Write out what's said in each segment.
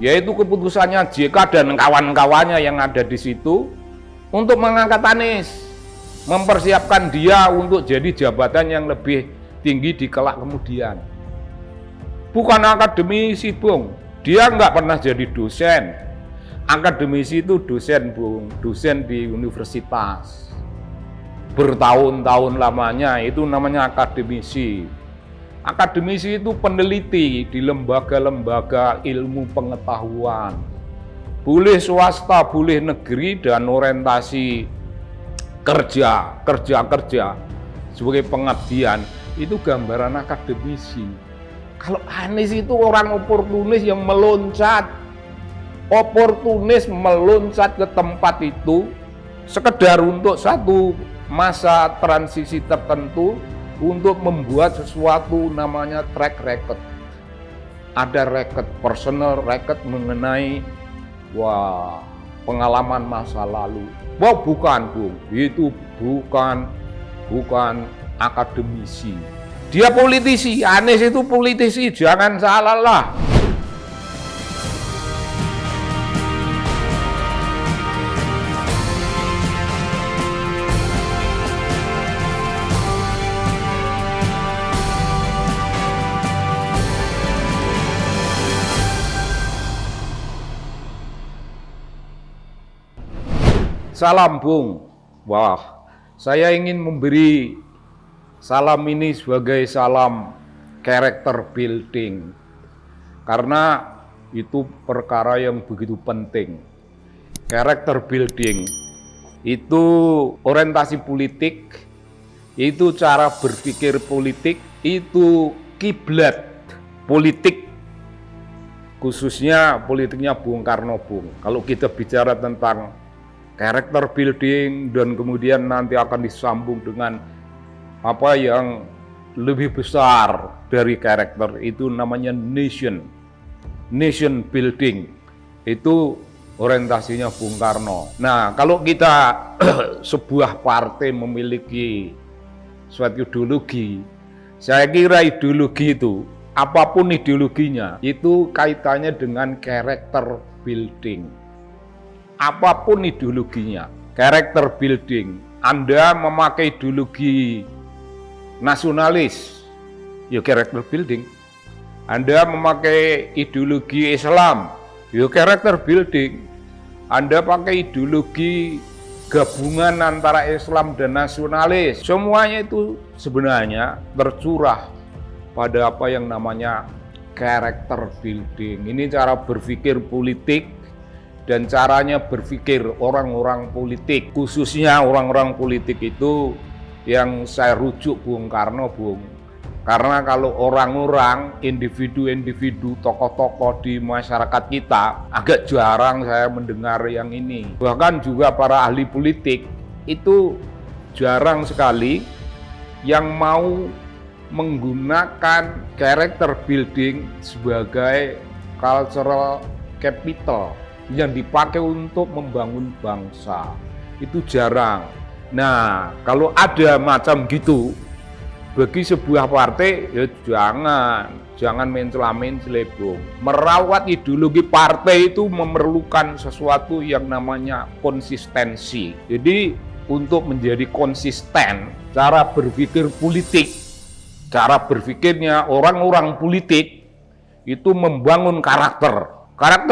yaitu keputusannya JK dan kawan-kawannya yang ada di situ untuk mengangkat Anies, mempersiapkan dia untuk jadi jabatan yang lebih tinggi di kelak kemudian. Bukan akademisi, Bung. Dia nggak pernah jadi dosen. Akademisi itu dosen, Bung. Dosen di universitas. Bertahun-tahun lamanya, itu namanya akademisi. Akademisi itu peneliti di lembaga-lembaga ilmu pengetahuan. Boleh swasta, boleh negeri, dan orientasi kerja sebagai pengabdian, itu gambaran akademisi. Kalau Anies itu orang oportunis yang meloncat ke tempat itu sekedar untuk satu masa transisi tertentu, untuk membuat sesuatu namanya track record. Ada record, personal record mengenai pengalaman masa lalu. Bukan, Bung. Itu bukan akademisi. Dia politisi. Anies itu politisi, jangan salah lah. Salam, Bung. Saya ingin memberi salam ini sebagai salam character building, karena itu perkara yang begitu penting. Character building itu orientasi politik, itu cara berpikir politik, itu kiblat politik, khususnya politiknya Bung Karno, Bung. Kalau kita bicara tentang character building dan kemudian nanti akan disambung dengan apa yang lebih besar dari karakter, itu namanya nation building. Itu orientasinya Bung Karno. Nah, kalau kita sebuah partai memiliki suatu ideologi, saya kira ideologi itu, apapun ideologinya, itu kaitannya dengan karakter building. Apapun ideologinya, karakter building. Anda memakai ideologi nasionalis, ya karakter building. Anda memakai ideologi Islam, ya karakter building. Anda pakai ideologi gabungan antara Islam dan nasionalis, semuanya itu sebenarnya tercurah pada apa yang namanya karakter building. Ini cara berpikir politik dan caranya berpikir orang-orang politik, khususnya orang-orang politik itu yang saya rujuk Bung Karno, Bung. Karena kalau orang-orang, individu-individu, tokoh-tokoh di masyarakat kita, agak jarang saya mendengar yang ini. Bahkan juga para ahli politik itu jarang sekali yang mau menggunakan character building sebagai cultural capital yang dipakai untuk membangun bangsa. Itu jarang. Nah, kalau ada macam gitu bagi sebuah partai, ya jangan mencela-mencela, Bung. Merawat ideologi partai itu memerlukan sesuatu yang namanya konsistensi. Jadi untuk menjadi konsisten cara berpikir politik, cara berpikirnya orang-orang politik itu membangun karakter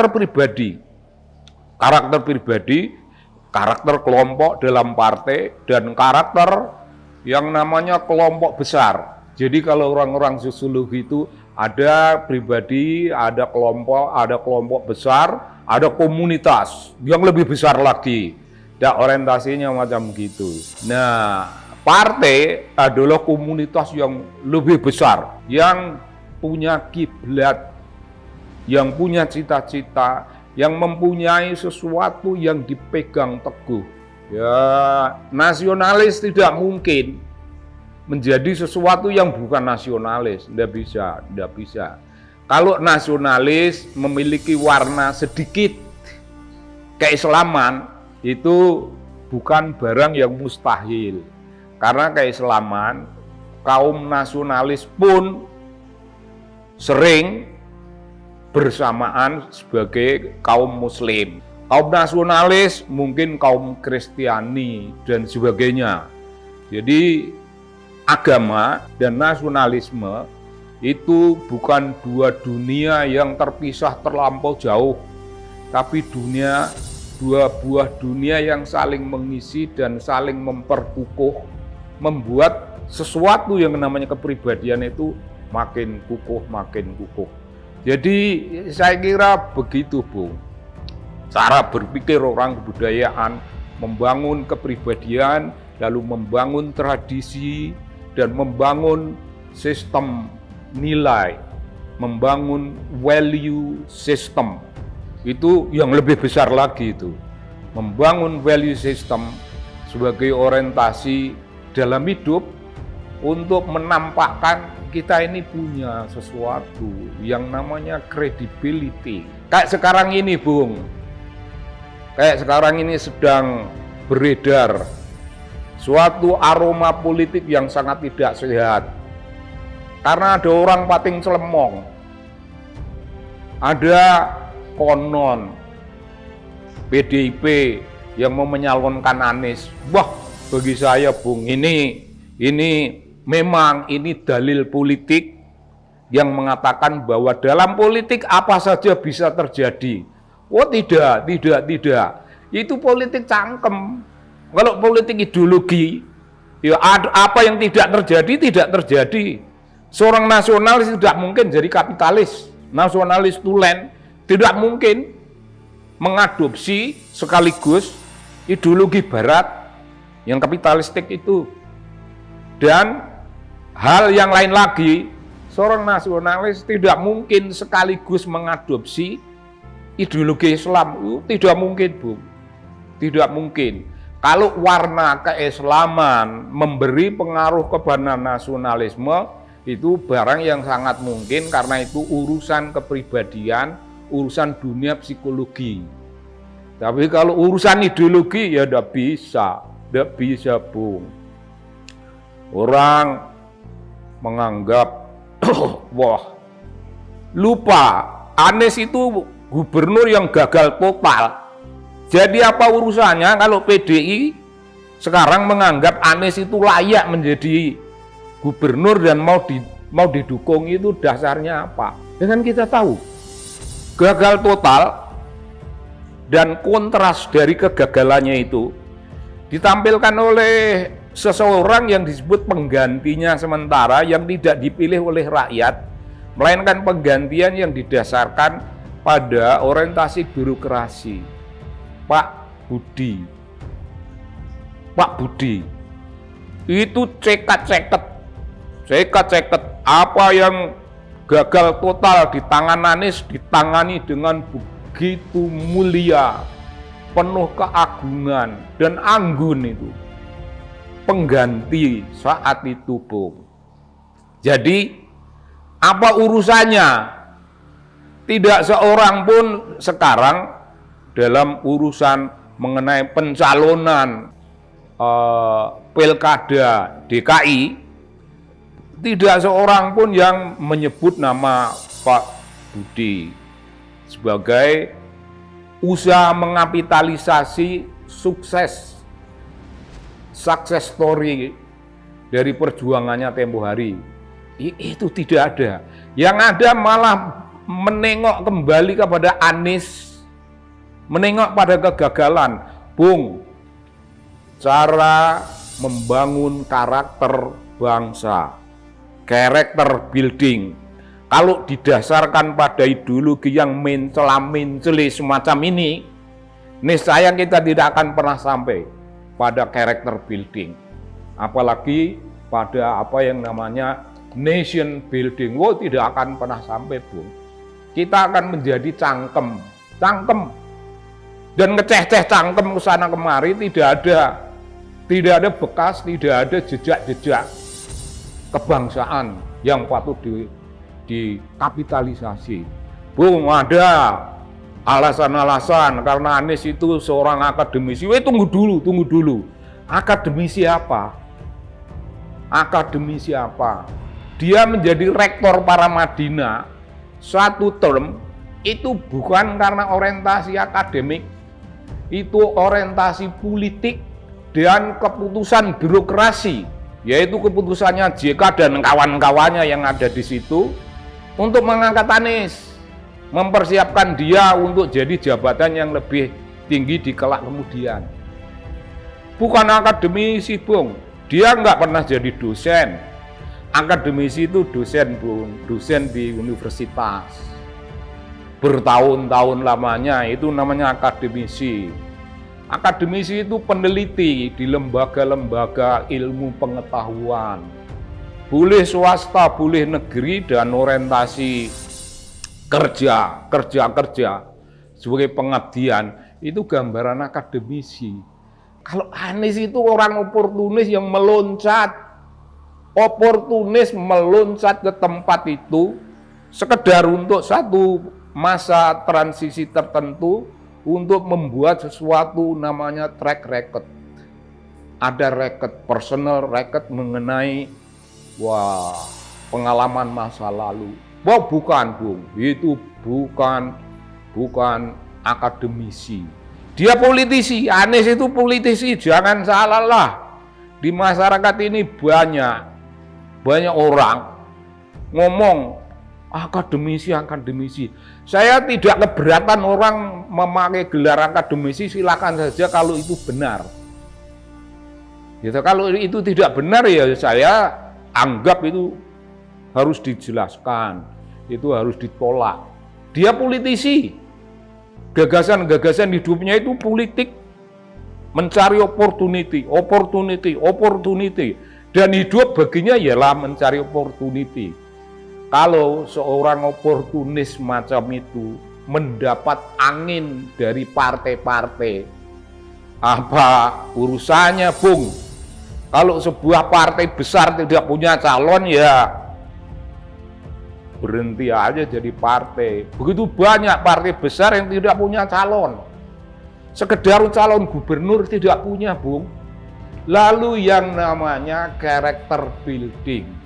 pribadi, karakter kelompok dalam partai, dan karakter yang namanya kelompok besar. Jadi kalau orang-orang sosiologi itu ada pribadi, ada kelompok besar, ada komunitas yang lebih besar lagi. Dan orientasinya macam gitu. Nah, partai adalah komunitas yang lebih besar, yang punya kiblat, yang punya cita-cita, yang mempunyai sesuatu yang dipegang teguh. Ya, nasionalis tidak mungkin menjadi sesuatu yang bukan nasionalis, tidak bisa. Kalau nasionalis memiliki warna sedikit keislaman, itu bukan barang yang mustahil. Karena keislaman, kaum nasionalis pun sering bersamaan sebagai kaum muslim. Kaum nasionalis mungkin kaum Kristiani dan sebagainya. Jadi agama dan nasionalisme itu bukan dua dunia yang terpisah terlampau jauh, tapi dua buah dunia yang saling mengisi dan saling memperkukuh, membuat sesuatu yang namanya kepribadian itu makin kukuh, makin kukuh. Jadi saya kira begitu, Bung. Cara berpikir orang kebudayaan, membangun kepribadian, lalu membangun tradisi, dan membangun sistem nilai, membangun value system. Itu yang lebih besar lagi itu. Membangun value system sebagai orientasi dalam hidup untuk menampakkan kita ini punya sesuatu yang namanya credibility. Kayak sekarang ini, Bung. Kayak sekarang ini sedang beredar suatu aroma politik yang sangat tidak sehat. Karena ada orang pating celemong. Ada konon PDIP yang mau menyalonkan Anies. Wah, bagi saya, Bung, ini memang ini dalil politik yang mengatakan bahwa dalam politik apa saja bisa terjadi. Oh tidak. Itu politik cangkem. Kalau politik ideologi, ya apa yang tidak terjadi. Seorang nasionalis tidak mungkin jadi kapitalis. Nasionalis tulen tidak mungkin mengadopsi sekaligus ideologi barat yang kapitalistik itu. Dan hal yang lain lagi, seorang nasionalis tidak mungkin sekaligus mengadopsi ideologi Islam. Tidak mungkin, Bung. Tidak mungkin. Kalau warna keislaman memberi pengaruh kepada nasionalisme, itu barang yang sangat mungkin karena itu urusan kepribadian, urusan dunia psikologi. Tapi kalau urusan ideologi ya tidak bisa, Bung. Orang menganggap, wah, lupa, Anies itu gubernur yang gagal total. Jadi apa urusannya kalau PDI sekarang menganggap Anies itu layak menjadi gubernur dan mau didukung, itu dasarnya apa? Dengan kita tahu, gagal total dan kontras dari kegagalannya itu ditampilkan oleh seseorang yang disebut penggantinya sementara yang tidak dipilih oleh rakyat, melainkan penggantian yang didasarkan pada orientasi birokrasi. Pak Budi itu cekat-ceket apa yang gagal total di tangan Anies ditangani dengan begitu mulia, penuh keagungan dan anggun. Itu pengganti saat itu, Bung. Jadi apa urusannya? Tidak seorang pun sekarang dalam urusan mengenai pencalonan pilkada DKI, tidak seorang pun yang menyebut nama Pak Budi sebagai usaha mengapitalisasi success story dari perjuangannya tempo hari. Itu tidak ada. Yang ada malah menengok kembali kepada Anies, menengok pada kegagalan. Bung, cara membangun karakter bangsa, character building, kalau didasarkan pada ideologi yang mencela-menceli semacam ini, niscaya kita tidak akan pernah sampai pada character building. Apalagi pada apa yang namanya nation building. Tidak akan pernah sampai, Bung. Kita akan menjadi cangkem. Dan ngeceh-ceh cangkem kesana kemari, tidak ada bekas, tidak ada jejak-jejak kebangsaan yang patut dikapitalisasi. Bung, ada alasan-alasan karena Anies itu seorang akademisi. Tunggu dulu. Akademisi apa? Dia menjadi rektor Paramadina 1 term itu bukan karena orientasi akademik, itu orientasi politik dan keputusan birokrasi, yaitu keputusannya JK dan kawan-kawannya yang ada di situ untuk mengangkat Anies, mempersiapkan dia untuk jadi jabatan yang lebih tinggi di kelak kemudian. Bukan akademisi, Bung. Dia nggak pernah jadi dosen. Akademisi itu dosen, Bung, dosen di universitas. Bertahun-tahun lamanya, itu namanya akademisi. Akademisi itu peneliti di lembaga-lembaga ilmu pengetahuan. Boleh swasta, boleh negeri, dan orientasi kerja sebagai pengabdian, itu gambaran akademisi. Kalau Anies itu orang oportunis yang meloncat ke tempat itu sekedar untuk satu masa transisi tertentu, untuk membuat sesuatu namanya track record. Ada record, personal record mengenai pengalaman masa lalu. Bukan, Bung, itu bukan akademisi. Dia politisi, Anies itu politisi, jangan salah lah. Di masyarakat ini banyak orang ngomong akademisi. Saya tidak keberatan orang memakai gelar akademisi, silakan saja kalau itu benar. Gitu, kalau itu tidak benar ya saya anggap itu harus dijelaskan, itu harus ditolak. Dia politisi, gagasan-gagasan hidupnya itu politik, mencari opportunity, dan hidup baginya ialah mencari opportunity. Kalau seorang oportunis macam itu mendapat angin dari partai-partai, apa urusannya, Bung? Kalau sebuah partai besar tidak punya calon, ya berhenti aja jadi partai. Begitu banyak partai besar yang tidak punya calon. Sekedar calon gubernur tidak punya, Bung. Lalu yang namanya character building.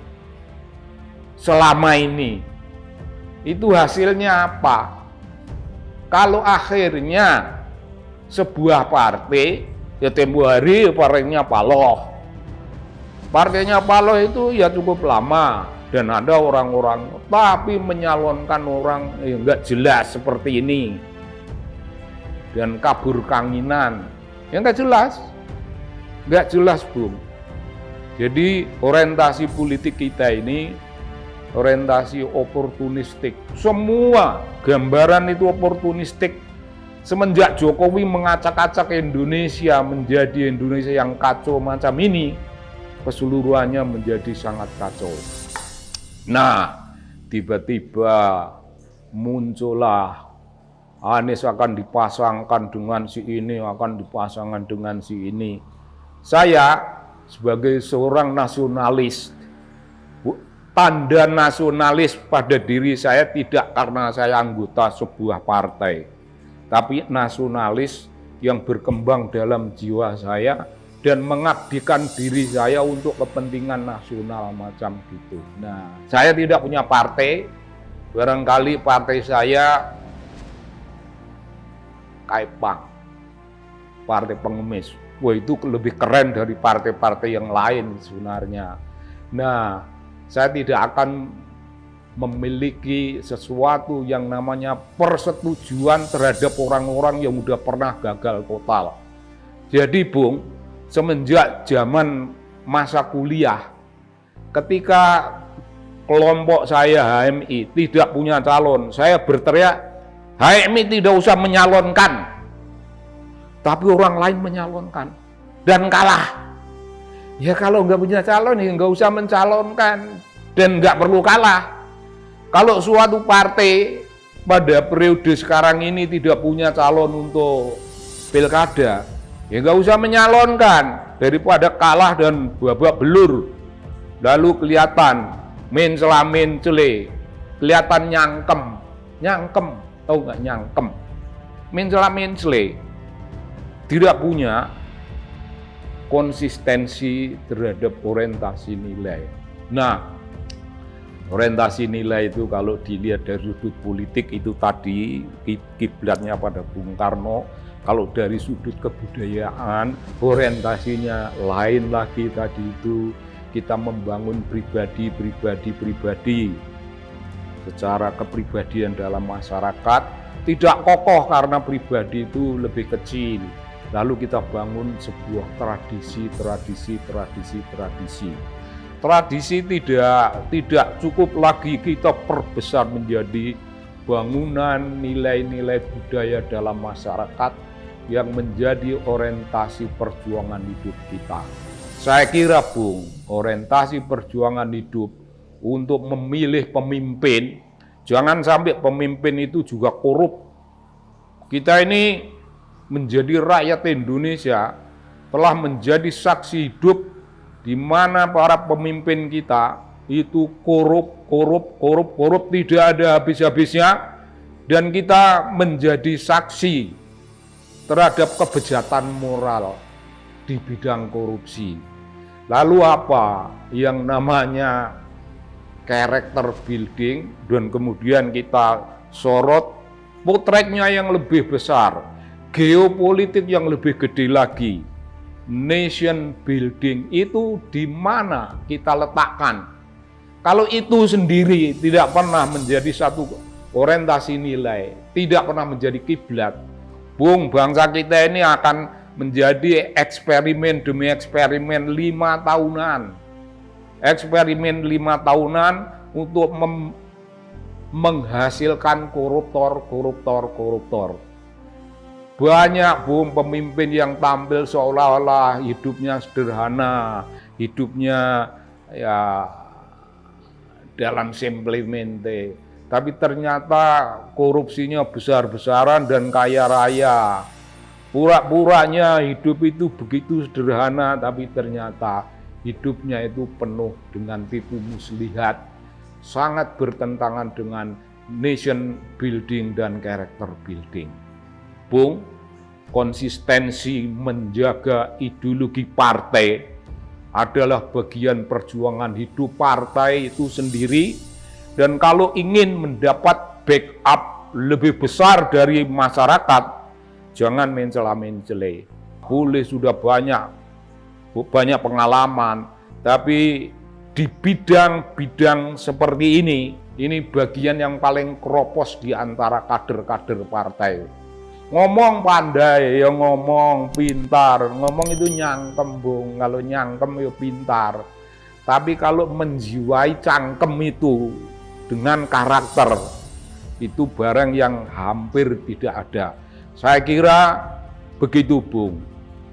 Selama ini, itu hasilnya apa? Kalau akhirnya sebuah partai, ya tempo hari partainya Paloh. Partainya Paloh itu ya cukup lama. Dan ada orang-orang, tapi menyalonkan orang nggak jelas seperti ini. Dan kabur kanginan, yang nggak jelas, Bung. Jadi orientasi politik kita ini, orientasi oportunistik. Semua gambaran itu oportunistik. Semenjak Jokowi mengacak-acak Indonesia menjadi Indonesia yang kacau macam ini, keseluruhannya menjadi sangat kacau. Nah, tiba-tiba muncullah Anies akan dipasangkan dengan si ini, akan dipasangkan dengan si ini. Saya sebagai seorang nasionalis, tanda nasionalis pada diri saya tidak karena saya anggota sebuah partai, tapi nasionalis yang berkembang dalam jiwa saya dan mengabdikan diri saya untuk kepentingan nasional macam gitu. Nah, saya tidak punya partai, barangkali partai saya Kaipang, partai pengemis. Wah, itu lebih keren dari partai-partai yang lain sebenarnya. Nah, saya tidak akan memiliki sesuatu yang namanya persetujuan terhadap orang-orang yang udah pernah gagal total. Jadi, Bung, semenjak zaman masa kuliah, ketika kelompok saya HMI tidak punya calon, saya berteriak, HMI tidak usah menyalonkan, tapi orang lain menyalonkan dan kalah. Ya kalau nggak punya calon ya nggak usah mencalonkan dan nggak perlu kalah. Kalau suatu partai pada periode sekarang ini tidak punya calon untuk pilkada, ya nggak usah menyalonkan, daripada kalah dan babak belur. Lalu kelihatan mencela-mencele, kelihatan nyangkem, tahu nggak nyangkem? Mencela-mencele, tidak punya konsistensi terhadap orientasi nilai. Nah, Orientasi nilai itu kalau dilihat dari sudut politik itu tadi kiblatnya pada Bung Karno. Kalau dari sudut kebudayaan orientasinya lain lagi, tadi itu kita membangun pribadi secara kepribadian dalam masyarakat, tidak kokoh karena pribadi itu lebih kecil. Lalu kita bangun sebuah tradisi. Tradisi tidak cukup lagi kita perbesar menjadi bangunan nilai-nilai budaya dalam masyarakat yang menjadi orientasi perjuangan hidup kita. Saya kira, Bung, orientasi perjuangan hidup untuk memilih pemimpin, jangan sampai pemimpin itu juga korup. Kita ini menjadi rakyat Indonesia telah menjadi saksi hidup di mana para pemimpin kita itu korup, tidak ada habis-habisnya, dan kita menjadi saksi terhadap kebejatan moral di bidang korupsi. Lalu apa yang namanya character building, dan kemudian kita sorot potretnya yang lebih besar, geopolitik yang lebih gede lagi. Nation building itu di mana kita letakkan. Kalau itu sendiri tidak pernah menjadi satu orientasi nilai, tidak pernah menjadi kiblat, Bung, bangsa kita ini akan menjadi eksperimen demi eksperimen 5 tahunan. Eksperimen 5 tahunan untuk menghasilkan koruptor. Banyak, Bung, pemimpin yang tampil seolah-olah hidupnya sederhana, hidupnya ya dalam simplemente, tapi ternyata korupsinya besar-besaran dan kaya raya. Pura-puranya hidup itu begitu sederhana, tapi ternyata hidupnya itu penuh dengan tipu muslihat, sangat bertentangan dengan nation building dan character building. Bung, konsistensi menjaga ideologi partai adalah bagian perjuangan hidup partai itu sendiri, dan kalau ingin mendapat backup lebih besar dari masyarakat, jangan mencela-mencele. Boleh sudah banyak pengalaman, tapi di bidang-bidang seperti ini bagian yang paling kropos di antara kader-kader partai. Ngomong pandai, ya ngomong pintar, ngomong itu nyangkem, Bung. Kalau nyangkem ya pintar. Tapi kalau menjiwai cangkem itu dengan karakter, itu barang yang hampir tidak ada. Saya kira begitu, Bung.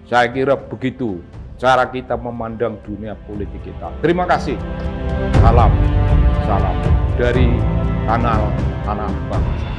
Saya kira begitu cara kita memandang dunia politik kita. Terima kasih. Salam dari kanal Anak Bangsa.